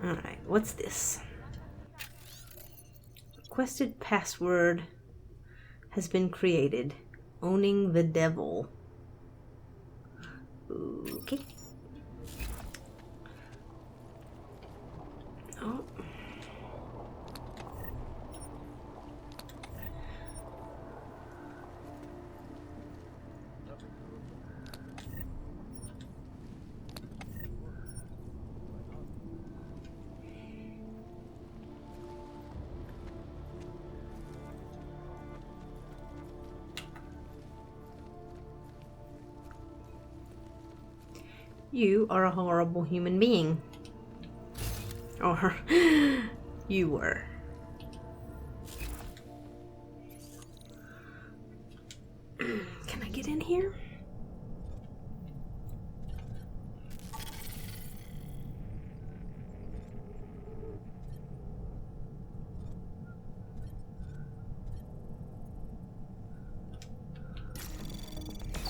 Alright, what's this? Requested password has been created. Owning the devil. Okay. Oh. You are a horrible human being. Or you were. Can I get in here?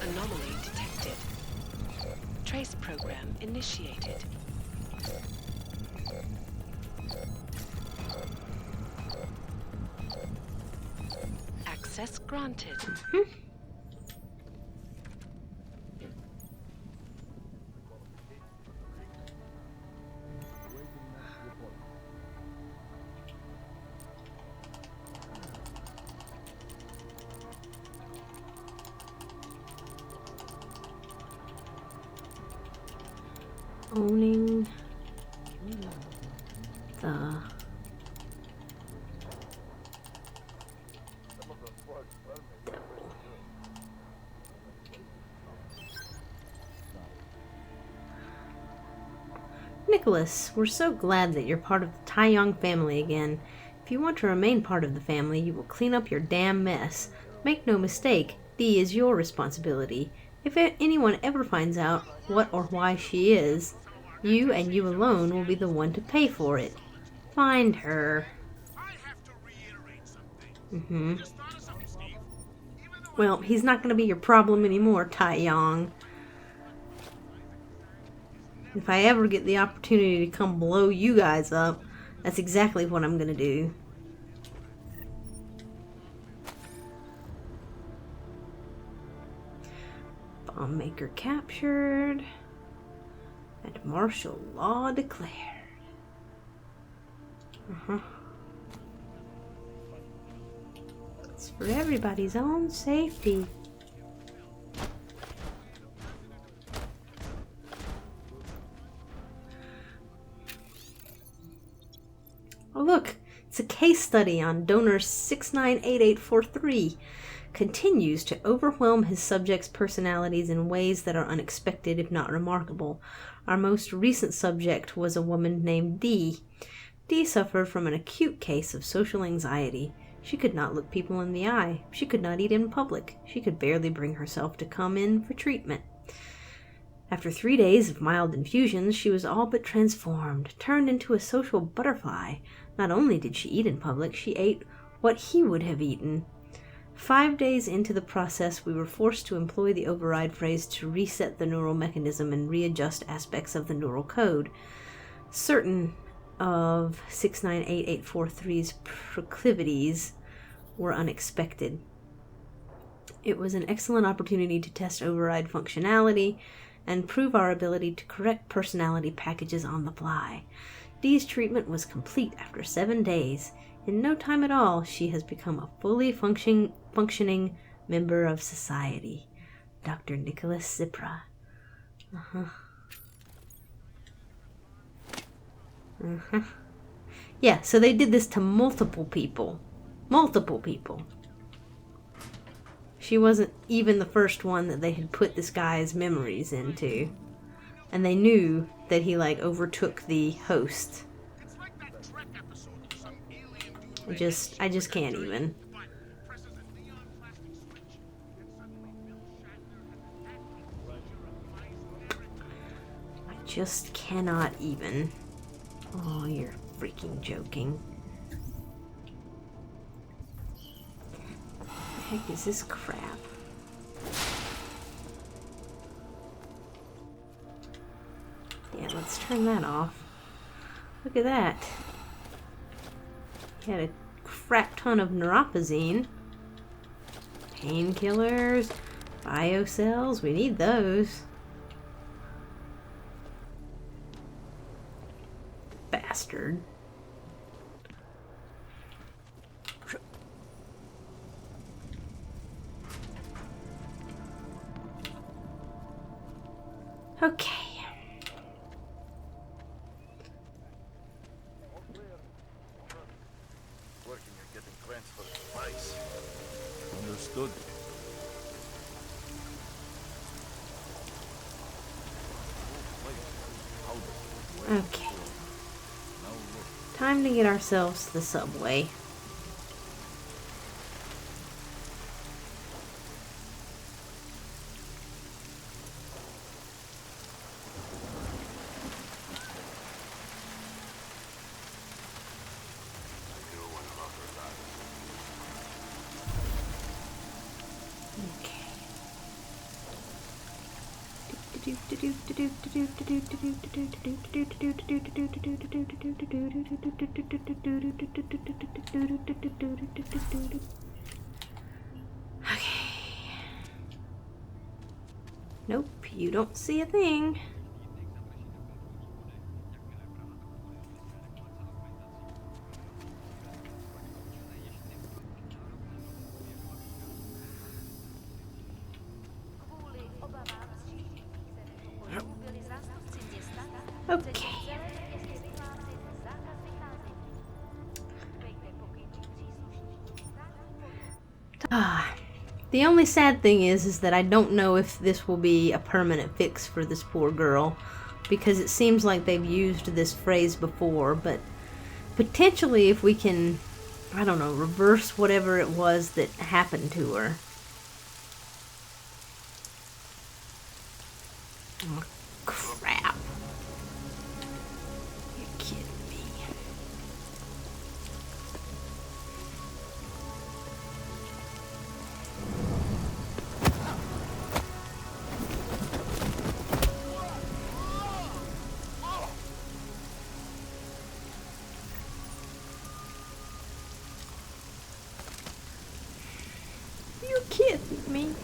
Anomaly detected. Trace program initiated. Access granted. Owning the Nicholas, we're so glad that you're part of the Tai Young family again. If you want to remain part of the family, you will clean up your damn mess. Make no mistake, Dee is your responsibility. If anyone ever finds out what or why she is, you and you alone will be the one to pay for it. Find her. Well, he's not going to be your problem anymore, Tai Young. If I ever get the opportunity to come blow you guys up, that's exactly what I'm going to do. Bomb maker captured. And martial law declared. It's for everybody's own safety. Oh look, it's a case study on donor 698843. Continues to overwhelm his subjects' personalities in ways that are unexpected if not remarkable. Our most recent subject was a woman named Dee. Dee suffered from an acute case of social anxiety. She could not look people in the eye. She could not eat in public. She could barely bring herself to come in for treatment. After 3 days of mild infusions, she was all but transformed, turned into a social butterfly. Not only did she eat in public, she ate what he would have eaten. 5 days into the process, we were forced to employ the override phrase to reset the neural mechanism and readjust aspects of the neural code. Certain of 698843's proclivities were unexpected. It was an excellent opportunity to test override functionality and prove our ability to correct personality packages on the fly. Dee's treatment was complete after 7 days. In no time at all, she has become a fully functioning member of society. Dr. Nicholas Zipra. Yeah, so they did this to multiple people. Multiple people. She wasn't even the first one that they had put this guy's memories into. And they knew that he, overtook the host. I just can't even. I just cannot even. Oh, you're freaking joking. What the heck is this crap? Yeah, let's turn that off. Look at that. He had a crap ton of neuropozyne. Painkillers, biocells, we need those. Bastard. Okay. Working and getting transferred twice. Understood. Okay. Time to get ourselves to the subway. Okay. Nope, you don't see a thing. Okay. The only sad thing is that I don't know if this will be a permanent fix for this poor girl, because it seems like they've used this phrase before, but potentially if we can, I don't know, reverse whatever it was that happened to her. Oh, crap. You're kidding me. You're kidding me.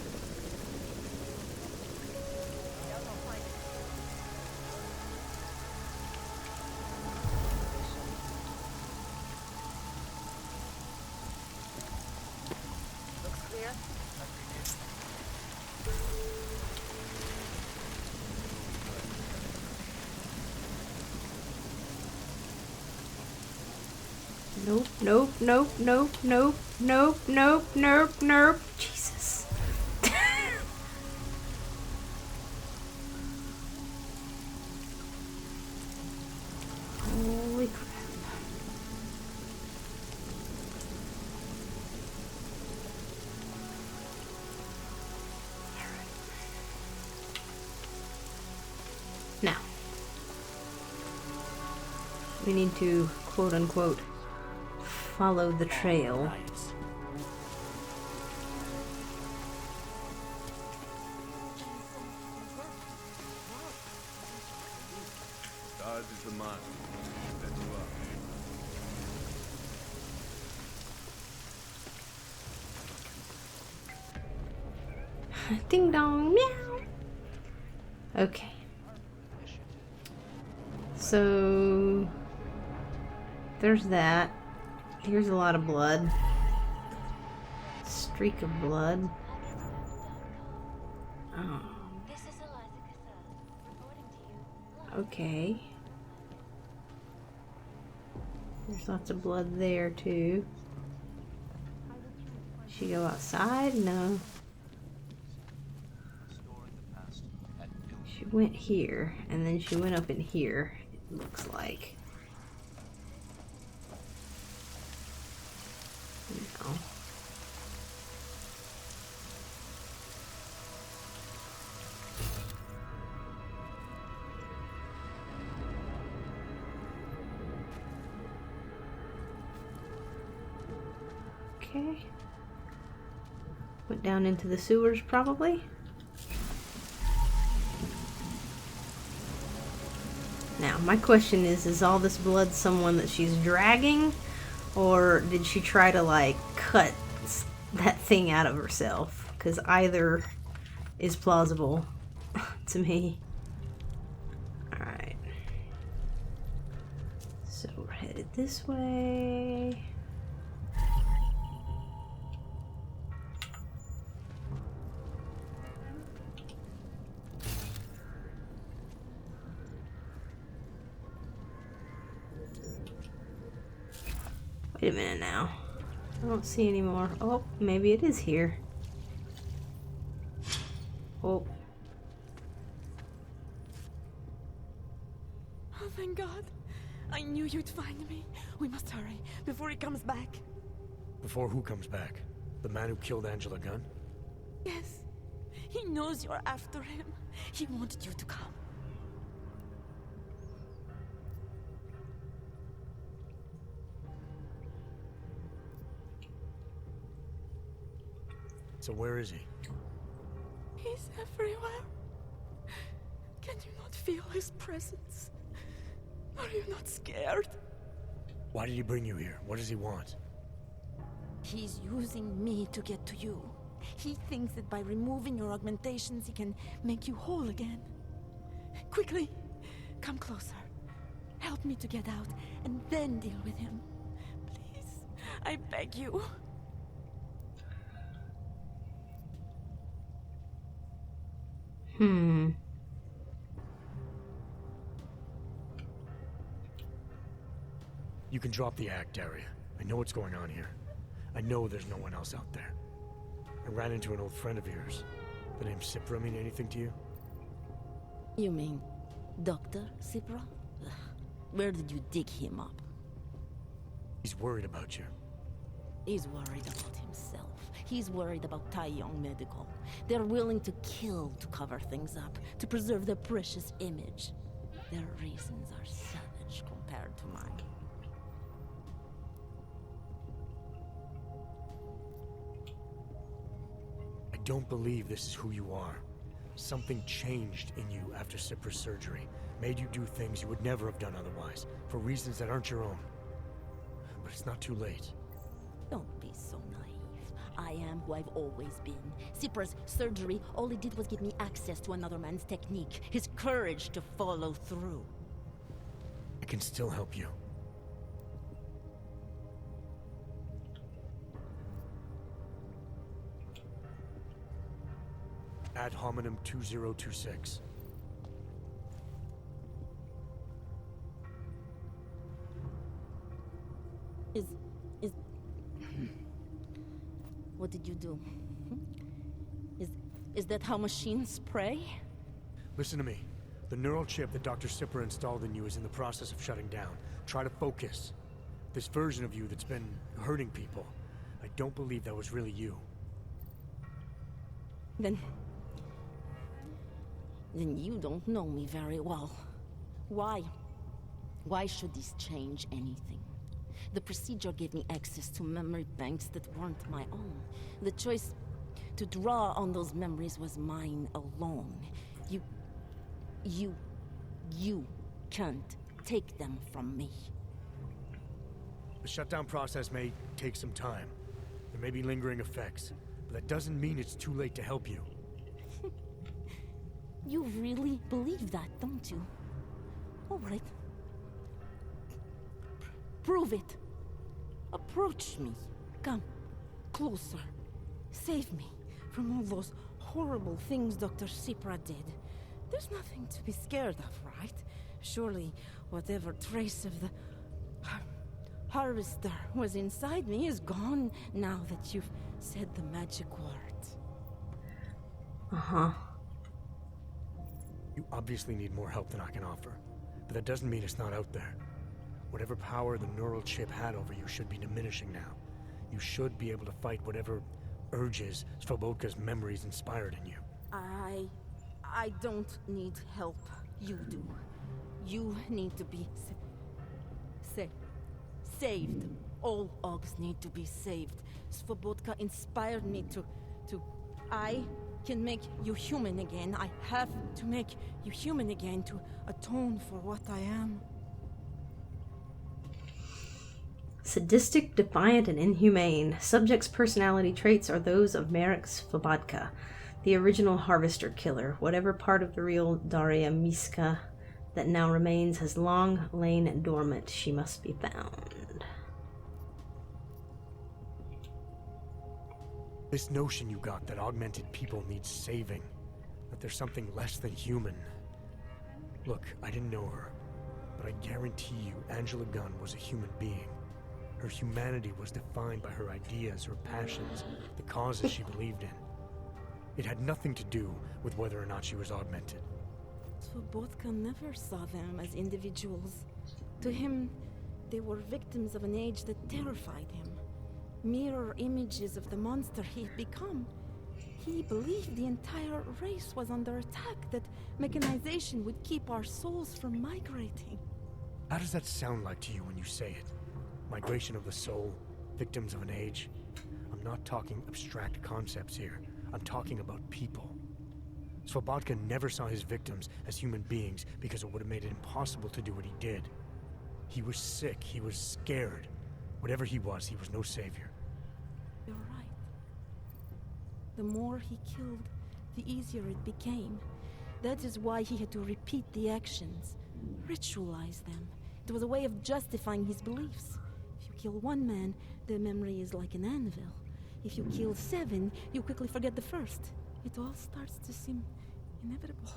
Nope, nope, nope, nope, nope, nope, nope, nope, nope. Jesus. Holy crap. Now, we need to, quote unquote, follow the trail. God is the man that you are. Ding dong, meow. Okay. So there's that. Here's a lot of blood. Streak of blood. Oh. Okay. There's lots of blood there too. She go outside? No. She went here, and then she went up in here, it looks like. No. Okay. Went down into the sewers, probably. Now, my question is all this blood someone that she's dragging? Or did she try to, like, cut that thing out of herself? Because either is plausible to me. Alright. So we're headed this way. Wait a minute now. I don't see any more. Oh, maybe it is here. Oh. Oh, thank God. I knew you'd find me. We must hurry before he comes back. Before who comes back? The man who killed Angela Gunn? Yes. He knows you're after him. He wanted you to come. So where is he? He's everywhere. Can you not feel his presence? Are you not scared? Why did he bring you here? What does he want? He's using me to get to you. He thinks that by removing your augmentations, he can make you whole again. Quickly, come closer. Help me to get out, and then deal with him. Please, I beg you. You can drop the act, Daria. I know what's going on here. I know there's no one else out there. I ran into an old friend of yours. The name Cipra mean anything to you? You mean Dr. Cipra? Where did you dig him up? He's worried about you. He's worried about himself. He's worried about Tai Yong Medical. They're willing to kill to cover things up, to preserve their precious image. Their reasons are savage compared to mine. I don't believe this is who you are. Something changed in you after Cipra's surgery. Made you do things you would never have done otherwise, for reasons that aren't your own. But it's not too late. Don't be so naive. I am who I've always been. Cipra's surgery, all it did was give me access to another man's technique. His courage to follow through. I can still help you. Ad hominem 2026. What did you do? Is that how machines pray? Listen to me. The neural chip that Dr. Cipra installed in you is in the process of shutting down. Try to focus. This version of you that's been hurting people, I don't believe that was really you. Then you don't know me very well. Why? Why should this change anything? The procedure gave me access to memory banks that weren't my own. The choice to draw on those memories was mine alone. You can't take them from me. The shutdown process may take some time. There may be lingering effects, but that doesn't mean it's too late to help you. You really believe that, don't you? All right. Prove it. Approach me. Come. Closer. Save me from all those horrible things Dr. Cipra did. There's nothing to be scared of, right? Surely whatever trace of the harvester was inside me is gone now that you've said the magic words. Uh-huh. You obviously need more help than I can offer, but that doesn't mean it's not out there. Whatever power the neural chip had over you should be diminishing now. You should be able to fight whatever urges Svobodka's memories inspired in you. I don't need help. You do. You need to be saved. All Augs need to be saved. Svobodka inspired me to... I can make you human again. I have to make you human again to atone for what I am. Sadistic, defiant, and inhumane. Subject's personality traits are those of Marek Slobodka, the original harvester killer. Whatever part of the real Daria Miska that now remains has long lain dormant. She must be found. This notion you got that augmented people need saving, that there's something less than human. Look, I didn't know her, but I guarantee you Angela Gunn was a human being. Her humanity was defined by her ideas, her passions, the causes she believed in. It had nothing to do with whether or not she was augmented. Slobodka never saw them as individuals. To him, they were victims of an age that terrified him. Mirror images of the monster he had become. He believed the entire race was under attack, that mechanization would keep our souls from migrating. How does that sound like to you when you say it? Migration of the soul, victims of an age? I'm not talking abstract concepts here. I'm talking about people. Slobodka never saw his victims as human beings because it would have made it impossible to do what he did. He was sick, he was scared. Whatever he was no savior. You're right. The more he killed, the easier it became. That is why he had to repeat the actions, ritualize them. It was a way of justifying his beliefs. If you kill one man, the memory is like an anvil. If you kill 7, you quickly forget the first. It all starts to seem inevitable.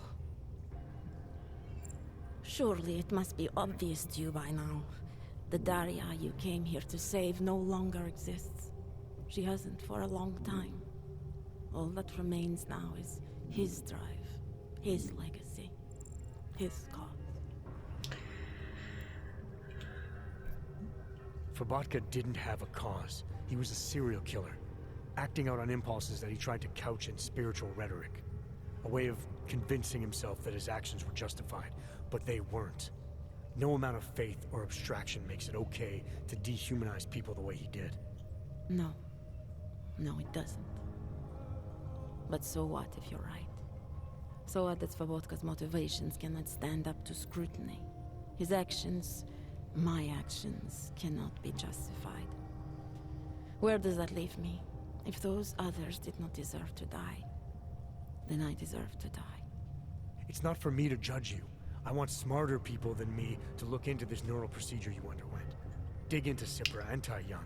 Surely it must be obvious to you by now. The Daria you came here to save no longer exists. She hasn't for a long time. All that remains now is his drive, his legacy, his cause. Slobodka didn't have a cause. He was a serial killer, acting out on impulses that he tried to couch in spiritual rhetoric. A way of convincing himself that his actions were justified, but they weren't. No amount of faith or abstraction makes it okay to dehumanize people the way he did. No. No, it doesn't. But so what if you're right? So what that Slobodka's motivations cannot stand up to scrutiny? His actions, my actions, cannot be justified. Where does that leave me? If those others did not deserve to die, then I deserve to die. It's not for me to judge you. I want smarter people than me to look into this neural procedure you underwent. Dig into Cipra and Tai Young.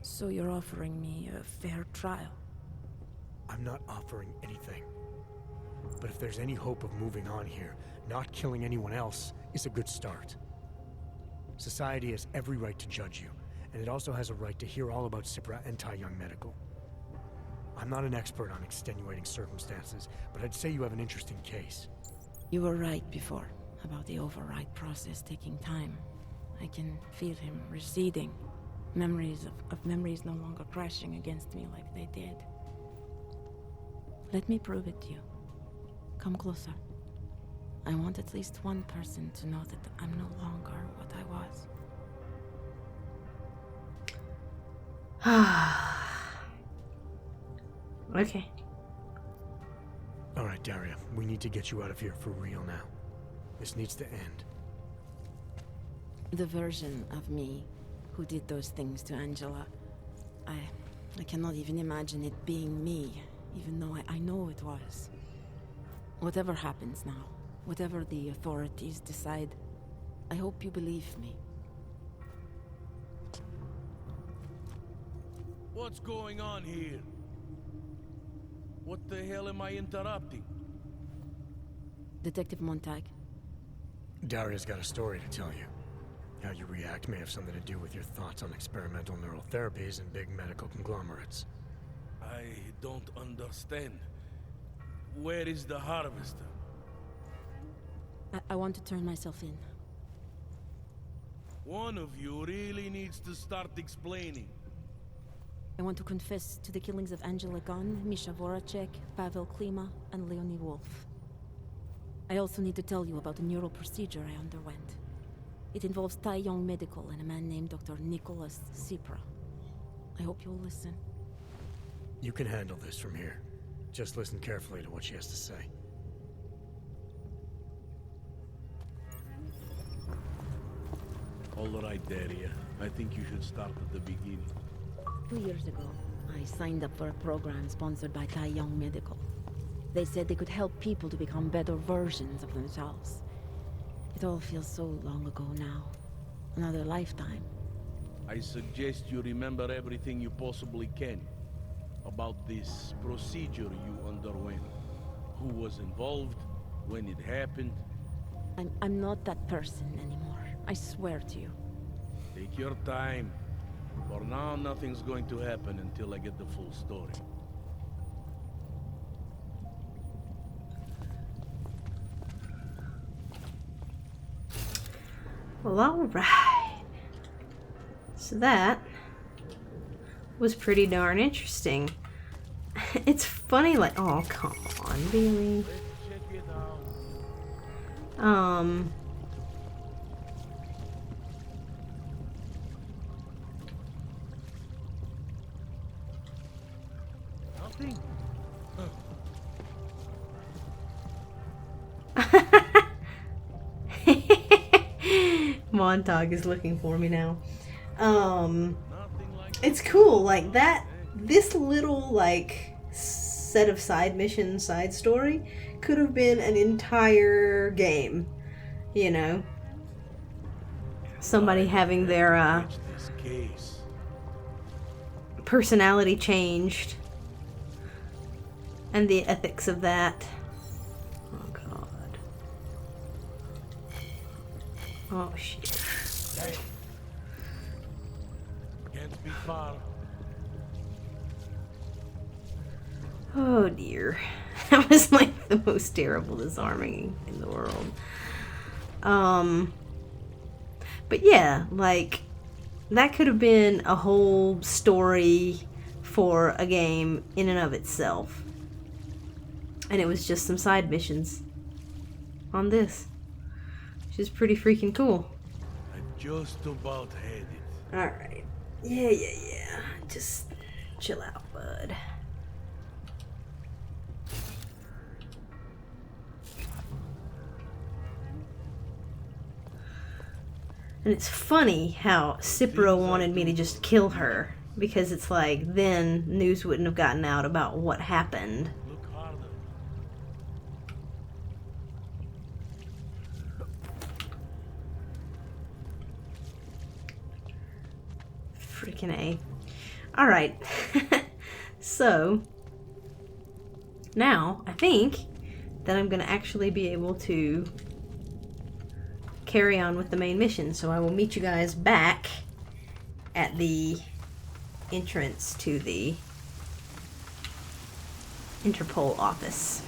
So you're offering me a fair trial? I'm not offering anything. But if there's any hope of moving on here, not killing anyone else is a good start. Society has every right to judge you, and it also has a right to hear all about Cipra and Tai Young Medical. I'm not an expert on extenuating circumstances, but I'd say you have an interesting case. You were right before, about the override process taking time. I can feel him receding. Memories of memories no longer crashing against me like they did. Let me prove it to you. Come closer. I want at least one person to know that I'm no longer what I was. Okay. All right, Daria, we need to get you out of here for real now. This needs to end. The version of me who did those things to Angela, I cannot even imagine it being me, even though I know it was. Whatever happens now, whatever the authorities decide, I hope you believe me. What's going on here? What the hell am I interrupting? Detective Montag. Daria's got a story to tell you. How you react may have something to do with your thoughts on experimental neural therapies and big medical conglomerates. I don't understand. Where is the harvester? I want to turn myself in. One of you really needs to start explaining. I want to confess to the killings of Angela Gunn, Misha Voracek, Pavel Klima, and Leonie Wolf. I also need to tell you about the neural procedure I underwent. It involves Tai Young Medical and a man named Dr. Nicholas Cipra. I hope you'll listen. You can handle this from here. Just listen carefully to what she has to say. All right, Daria. I think you should start at the beginning. 2 years ago, I signed up for a program sponsored by Tai Young Medical. They said they could help people to become better versions of themselves. It all feels so long ago now. Another lifetime. I suggest you remember everything you possibly can about this procedure you underwent. Who was involved, when it happened. I'm not that person anymore. I swear to you. Take your time. For now, nothing's going to happen until I get the full story. Well, alright. So that was pretty darn interesting. It's funny, like, oh, come on, really? Let's check it out. Nothing. Montauk is looking for me now. Nothing like It's cool, like that. This little like set of side missions, side story, could have been an entire game. You know, somebody having their this case. personality changed, and the ethics of that. Oh God. Oh shit. Can't be far. Oh dear. That was like the most terrible disarming in the world. But yeah, like that could have been a whole story for a game in and of itself. And it was just some side missions on this, which is pretty freaking cool. I just about had it. Alright. Yeah. Just chill out, bud. And it's funny how Cipro wanted me to just kill her, because it's like then news wouldn't have gotten out about what happened. Look harder. Freaking A. Alright. So, now I think that I'm going to actually be able to carry on with the main mission. So I will meet you guys back at the entrance to the Interpol office.